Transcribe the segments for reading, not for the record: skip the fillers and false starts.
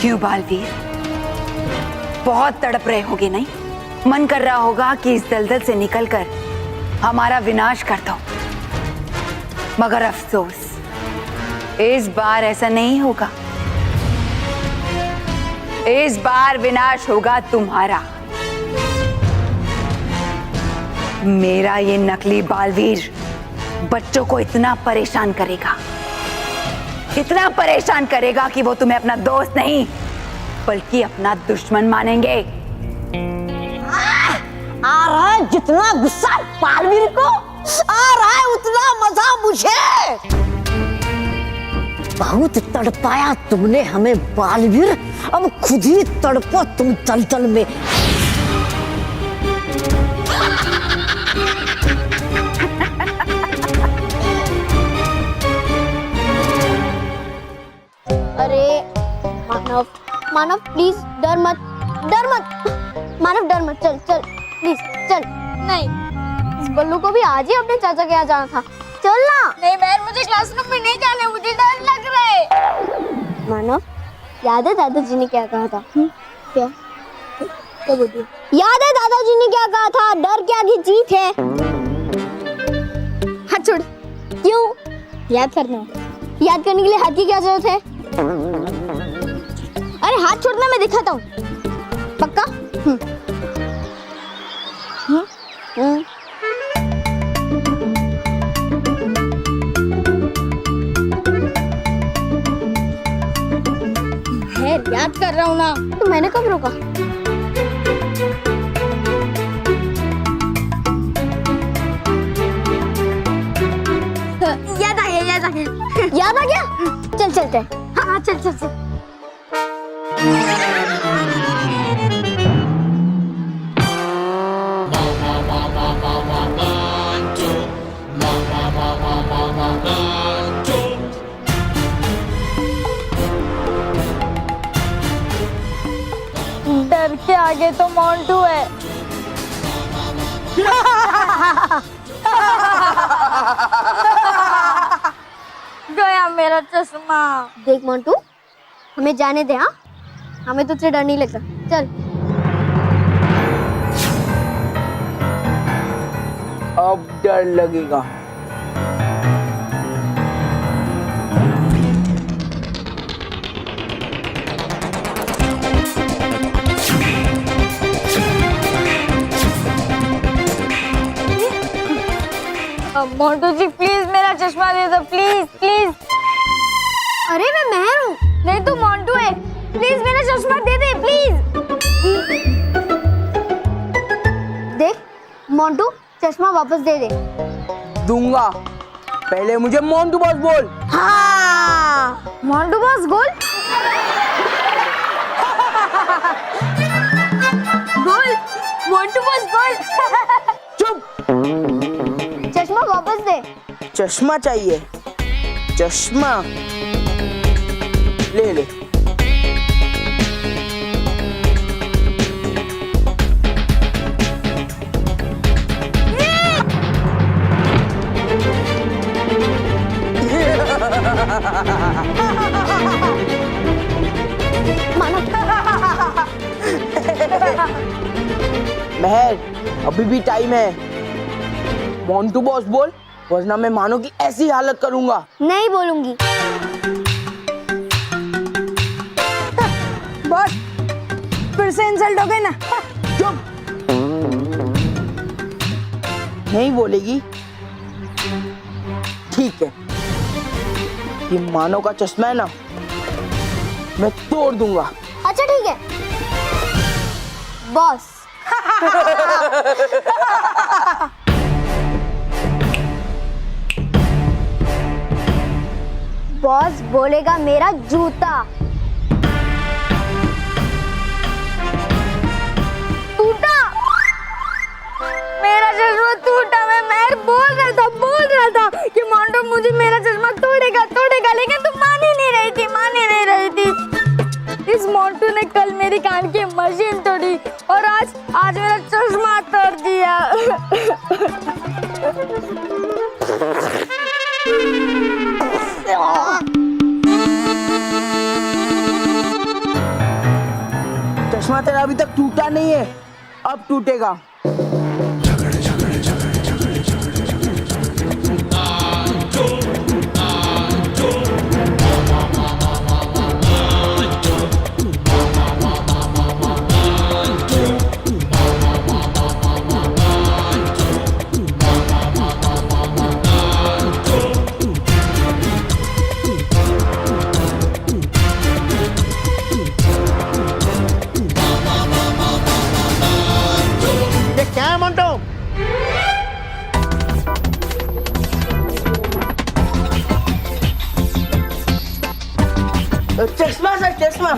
क्यों बालवीर, बहुत तड़प रहे होगे नहीं? मन कर रहा होगा कि इस दलदल से निकलकर हमारा विनाश कर दो, मगर अफसोस इस बार ऐसा नहीं होगा। इस बार विनाश होगा तुम्हारा। मेरा ये नकली बालवीर बच्चों को इतना परेशान करेगा कि वो तुम्हें अपना दोस्त नहीं बल्कि अपना दुश्मन मानेंगे। आ रहा है जितना गुस्सा बालवीर को, आ रहा है उतना मजा मुझे। बहुत तड़पाया तुमने हमें बालवीर, अब खुद ही तड़पो तुम दलदल में। अरे मानव, मानव प्लीज डर मत, डर मत मानव, डर मत, चल चल प्लीज चल। नहीं, इस बल्लू को भी आज ही अपने चाचा के यहाँ जाना था, चल ना। नहीं मैम, मुझे क्लासरूम में नहीं जाने, मुझे डर लग रहा है। मानव, याद है दादाजी ने क्या कहा था? क्या क्या बोलिए? याद है दादाजी ने क्या कहा था? डर के आगे जीत है। हाथ छोड़। क्यों? याद करना, याद करने के लिए हाथ की क्या जरूरत है? अरे हाथ छोड़ना, मैं दिखाता हूँ, पक्का? याद कर रहा हूँ ना। तो मैंने कब रोका? याद आ गया, याद आ गया, याद आ गया। चल चलते हैं। हाँ चल चल चल। डर के आगे तो मोंटू है। गया मेरा चश्मा। देख मोंटू, हमें जाने दे। हाँ, हमें तुझसे डर नहीं लगता, चल। अब डर लगेगा। मोंटू जी प्लीज मेरा चश्मा दे दो, प्लीज प्लीज। अरे मैं मेहर हूँ। नहीं तू मोंटू है, प्लीज मेरा चश्मा दे दे प्लीज। देख मोंटू, चश्मा वापस दे दे। दूंगा, पहले मुझे मोंटू बॉस बोल। हाँ मोंटू बॉस बोल। बोल मोंटू बॉस बोल। चुप। चश्मा वापस दे। चश्मा चाहिए? चश्मा ले ले। महर, अभी भी टाइम है। मोंटू बॉस बोल, वरना मैं मानो की ऐसी हालत करूंगा। नहीं बोलूंगी। बॉस, फिर से इंसल्ट हो गई ना। चुप। नहीं बोलेगी? ठीक है, ये मानो का चश्मा है ना, मैं तोड़ दूंगा। अच्छा ठीक है बॉस। बॉस बोलेगा मेरा जूता टूटा। मेरा चश्मा टूटा। मैं बोल रहा था कि मोंटू मुझे मेरा चश्मा तोड़ेगा, लेकिन तुम मान ही नहीं रही थी। इस मोंटू ने कल मेरी कान की मशीन तोड़ी और आज मेरा चश्मा तोड़ दिया। अब टूटेगा। ये क्या है मोंटू? चश्मा सर, चश्मा।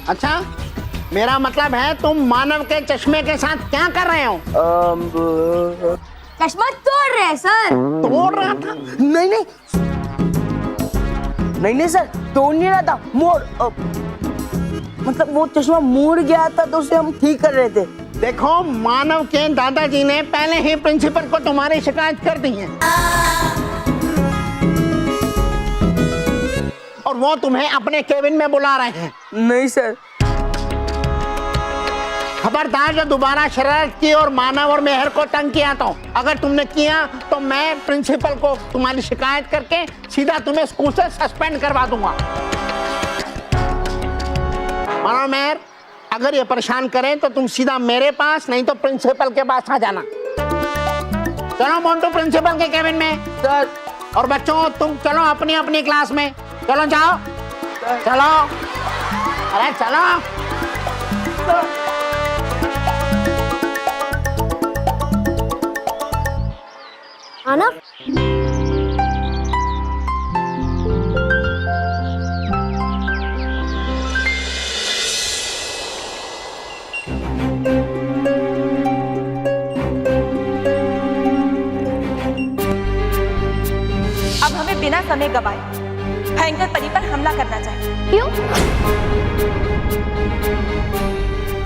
अच्छा, मेरा मतलब है तुम मानव के चश्मे के साथ क्या कर रहे हो? चश्मा तोड़ रहे हैं सर। तोड़ रहा था? नहीं नहीं नहीं नहीं सर, तोड़ नहीं रहा था, मोड़ मतलब वो चश्मा मुड़ गया था तो उसे हम ठीक कर रहे थे। देखो, मानव के दादाजी ने पहले ही प्रिंसिपल को तुम्हारी शिकायत कर दी है और वो तुम्हें अपने केबिन में बुला रहे हैं। नहीं सर। खबरदार, जो दोबारा शरारत की और मानव और मेहर को तंग किया तो अगर तुमने किया तो मैं प्रिंसिपल को तुम्हारी शिकायत करके सीधा तुम्हें स्कूल से सस्पेंड करवा दूंगा। मानव, मेहर, अगर ये परेशान करें तो तुम सीधा मेरे पास, नहीं तो प्रिंसिपल के पास आ जाना। चलो मोंटू, प्रिंसिपल के केबिन में। सर। और बच्चों, तुम चलो अपनी अपनी क्लास में। चलो जाओ, चलो, अरे चलो। मानव, अब हमें बिना समय गवाए भयंकर परी पर हमला करना चाहिए। क्यों?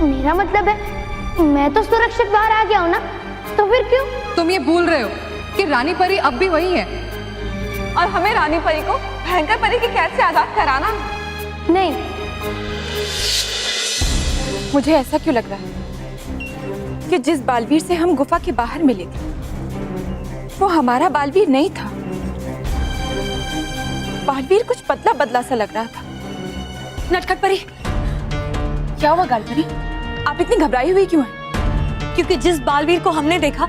मेरा मतलब है मैं तो सुरक्षित बाहर आ गया हूँ ना, तो फिर क्यों? तुम ये भूल रहे हो कि रानी परी अब भी वही है और हमें रानी परी को भयंकर परी की कैद से आजाद कराना। नहीं, मुझे ऐसा क्यों लग रहा है कि जिस बालवीर से हम गुफा के बाहर मिले थे वो हमारा बालवीर नहीं था। बालवीर कुछ बदला बदला सा लग रहा था। नटखट परी, क्या हुआ गालपरी? आप इतनी घबराई हुई क्यों हैं? क्योंकि जिस बालवीर को हमने देखा,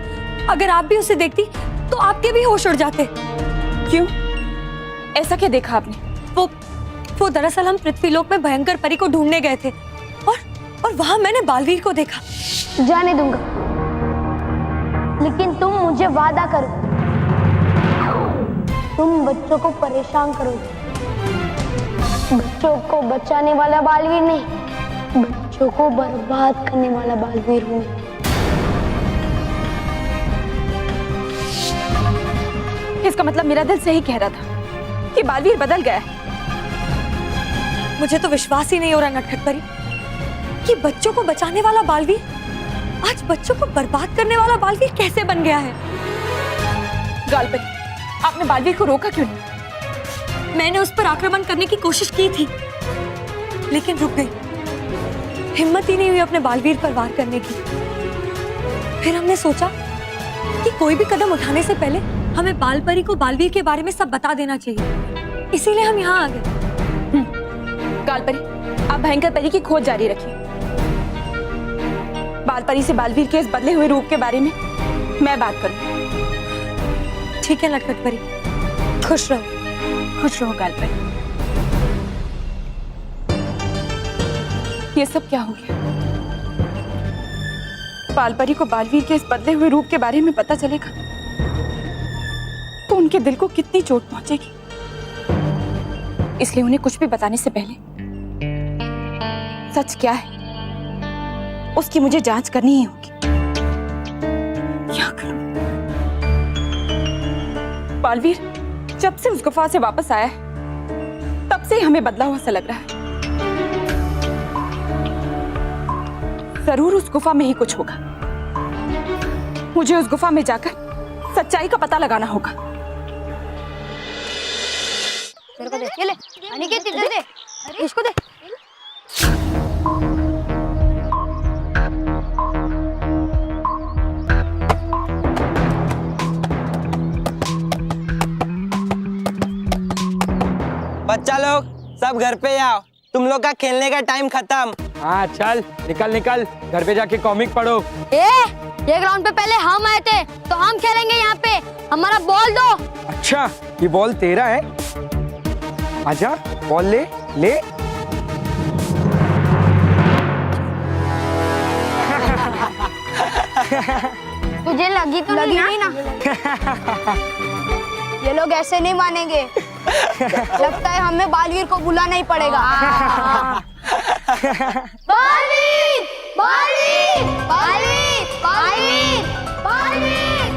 अगर आप भी उसे देखती तो आपके भी होश उड़ जाते। क्यों? ऐसा क्या देखा आपने? वो दरअसल हम पृथ्वीलोक में भयंकर परी को ढूंढने गए थे और वहां मैंने बालवीर को देखा। जाने दूंगा, लेकिन तुम मुझे वादा करो, तुम बच्चों को परेशान करोगे। बच्चों को बचाने वाला बालवीर नहीं, बच्चों को बर्बाद करने वाला बालवीर हूँ। इसका मतलब मेरा दिल सही कह रहा था कि बालवीर बदल गया है। मुझे तो विश्वास ही नहीं हो रहा नटखट परी कि बच्चों को बचाने वाला बालवीर आज बच्चों को बर्बाद करने वाला बालवीर कैसे बन गया है। गालपरी, आपने बालवीर को रोका क्यों नहीं? मैंने उस पर आक्रमण करने की कोशिश की थी, लेकिन रुक गई। हिम्मत ही नहीं हुई अपने बालवीर पर वार करने की। फिर हमने सोचा कि कोई भी कदम उठाने से पहले हमें बालपरी को बालवीर के बारे में सब बता देना चाहिए, इसीलिए हम यहाँ आ गए। गालपरी, आप भयंकर परी की खोज जारी रखिए। बालपरी से बालवीर के इस बदले हुए रूप के बारे में मैं बात करूं। ठीक है नटखट परी, खुश रहो गालपरी। ये सब क्या हो गया? बालपरी को बालवीर के इस बदले हुए रूप के बारे में पता चलेगा तो उनके दिल को कितनी चोट पहुंचेगी। इसलिए उन्हें कुछ भी बताने से पहले सच क्या है उसकी मुझे जांच करनी ही होगी। क्या करूं? बालवीर जब से उस गुफा से वापस आया है तब से ही हमें बदला हुआ सा लग रहा है। जरूर उस गुफा में ही कुछ होगा। मुझे उस गुफा में जाकर सच्चाई का पता लगाना होगा। मेरे को दे, ये ले, अनिकेत इधर दे, इसको दे। बच्चा लोग सब घर पे आओ, तुम लोग का खेलने का टाइम खत्म। हाँ चल निकल निकल, घर पे जाके कॉमिक पढ़ो। ये ग्राउंड पे पहले हम आए थे तो हम खेलेंगे यहाँ पे, हमारा बॉल दो। अच्छा ये बॉल तेरा है, आजा बॉल ले ले। तुझे लगी तो नहीं ना? ये लोग ऐसे नहीं मानेंगे, लगता है हमें बालवीर को बुलाना ही पड़ेगा। बालवीर, बालवीर, बालवीर, बालवीर, बालवीर,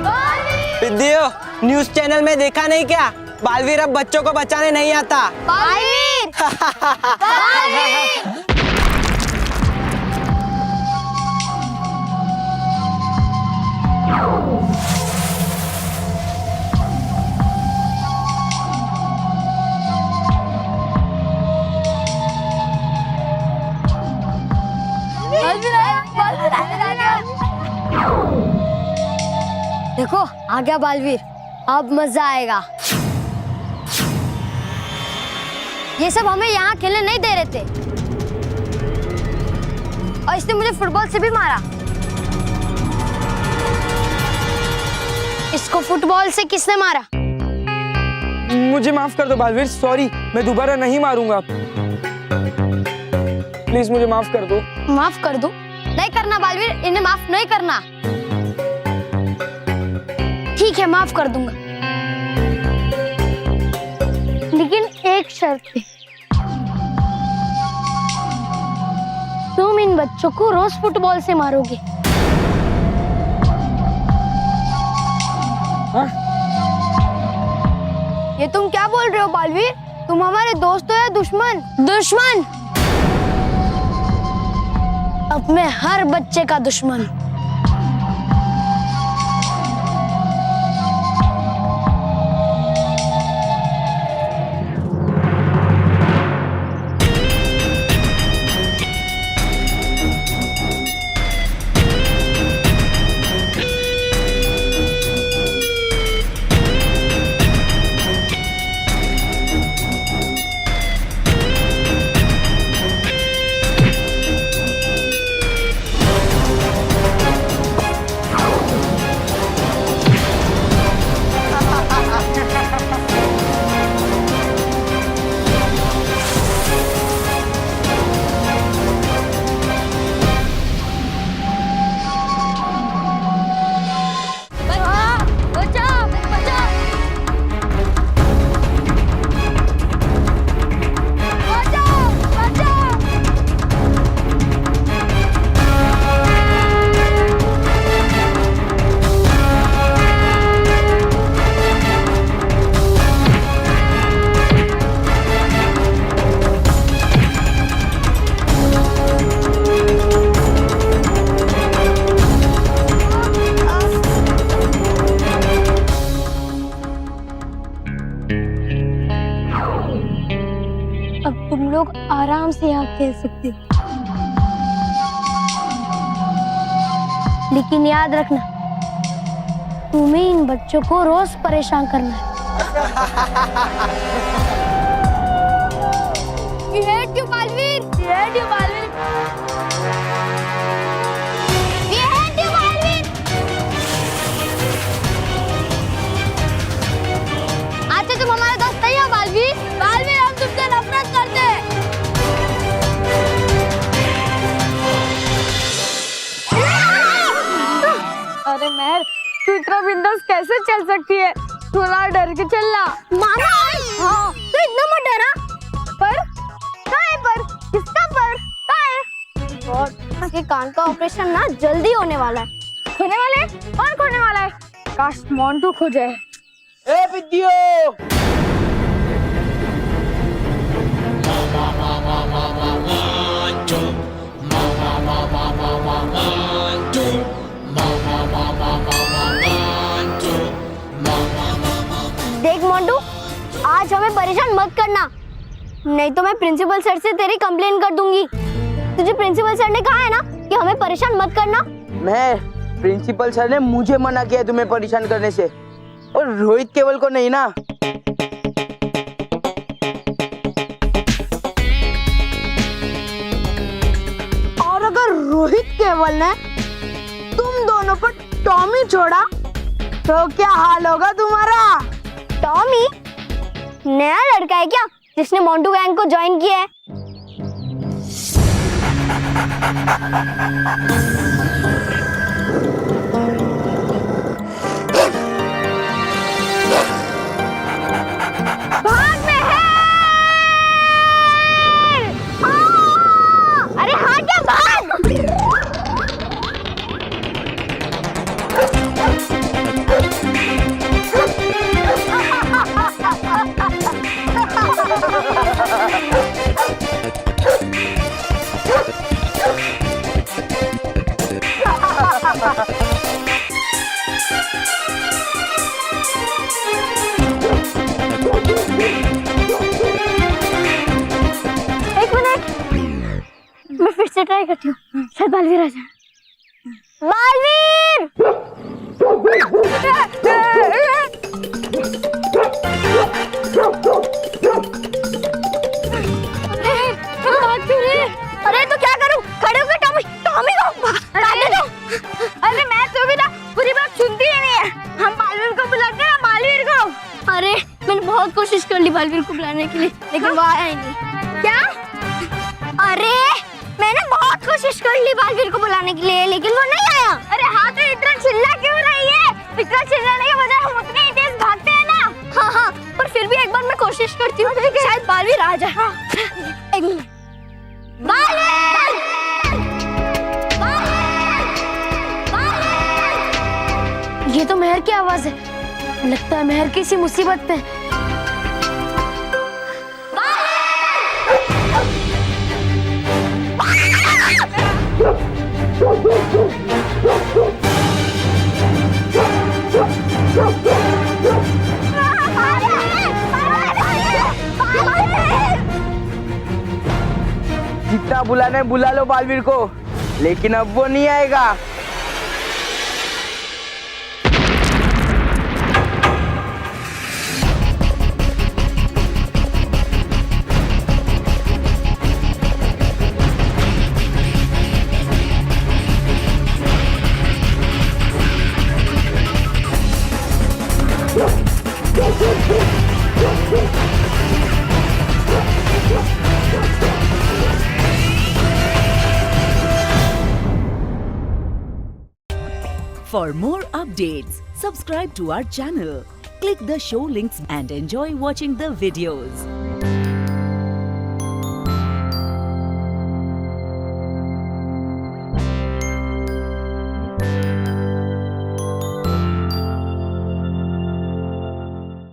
बालवीर। विद्यो, न्यूज़ चैनल में देखा नहीं क्या, बालवीर अब बच्चों को बचाने नहीं आता। बालवीर, बालवीर। देखो आ गया बालवीर, अब मजा आएगा। ये सब हमें यहाँ खेलने नहीं दे रहे थे और इसने मुझे फुटबॉल से भी मारा। इसको फुटबॉल से किसने मारा? मुझे माफ कर दो बालवीर, सॉरी, मैं दोबारा नहीं मारूंगा। प्लीज मुझे माफ कर दो। माफ कर दो? नहीं करना बालवीर, इन्हें माफ नहीं करना। ठीक है माफ कर दूंगा, लेकिन एक शर्त पे। तुम इन बच्चों को रोज फुटबॉल से मारोगे। हाँ? ये तुम क्या बोल रहे हो बालवीर? तुम हमारे दोस्त हो या दुश्मन? दुश्मन। अब मैं हर बच्चे का दुश्मन। अब तुम लोग आराम से यहाँ खेल सकते हो, लेकिन याद रखना तुम्हें इन बच्चों को रोज परेशान करना है। We hate you, Baalveer. We hate you, Baalveer. We hate you, Baalveer. अच्छा तुम हमारे दोस्त नहीं हो बालवीर? बालवीर हम तुमसे नफरत करते हैं। अरे मेहर, तू इतना बिंदास कैसे चल सकती है? थोड़ा डर के चलना। मामा? हाँ। तू इतना मत डरा। पर? कहाँ है पर? किसका पर? कहाँ है? बहुत। इसके कान का ऑपरेशन ना जल्दी होने वाला है। खोने वाला है? कौन खोने वाला है? काश मोंटू खो जाए। ए विद्यो! देख मोंटू, आज हमें परेशान मत करना, नहीं तो मैं प्रिंसिपल सर से तेरी कंप्लेन कर दूंगी। तुझे प्रिंसिपल सर ने कहा है ना कि हमें परेशान मत करना। मैं प्रिंसिपल सर ने मुझे मना किया तुम्हें परेशान करने से, और रोहित केवल को नहीं ना। कंस्टेबल ने तुम दोनों पर टॉमी छोड़ा तो क्या हाल होगा तुम्हारा? टॉमी नया लड़का है क्या जिसने मोंटू गैंग को ज्वाइन किया है? भाग महल! अरे हाँ क्या भाग! एक मिनट, मैं फिर से ट्राई करती हूँ, शायद बालवीर आ जाए। बालवीर! अरे तो क्या करूं? खड़े होकर टॉमी को अरे दो। अरे मैं तो भी ना पूरी बात सुनती ही नहीं है। हम बालवीर को बुलाते हैं, बालवीर को। अरे मैंने बहुत कोशिश कर ली बालवीर को बुलाने के लिए, लेकिन वो आया ही नहीं। क्या? अरे मैंने बहुत कोशिश कर ली बालवीर को बुलाने के लिए, लेकिन वो नहीं आया। अरे हाँ तो इतना चिल्ला क्यों रही है? इतना चिल्लाने के बजाय हम उतने ही तेज भागते हैं ना। हाँ पर फिर भी एक बार मैं कोशिश करती हूँ, शायद बालवीर आ जाए। एक मिनट। ये तो मेहर की आवाज है, लगता है मेहर किसी मुसीबत में। जितना बुलाना है बुला लो बालवीर को, लेकिन अब वो नहीं आएगा। For more updates, subscribe to our channel, click the show links and enjoy watching the videos.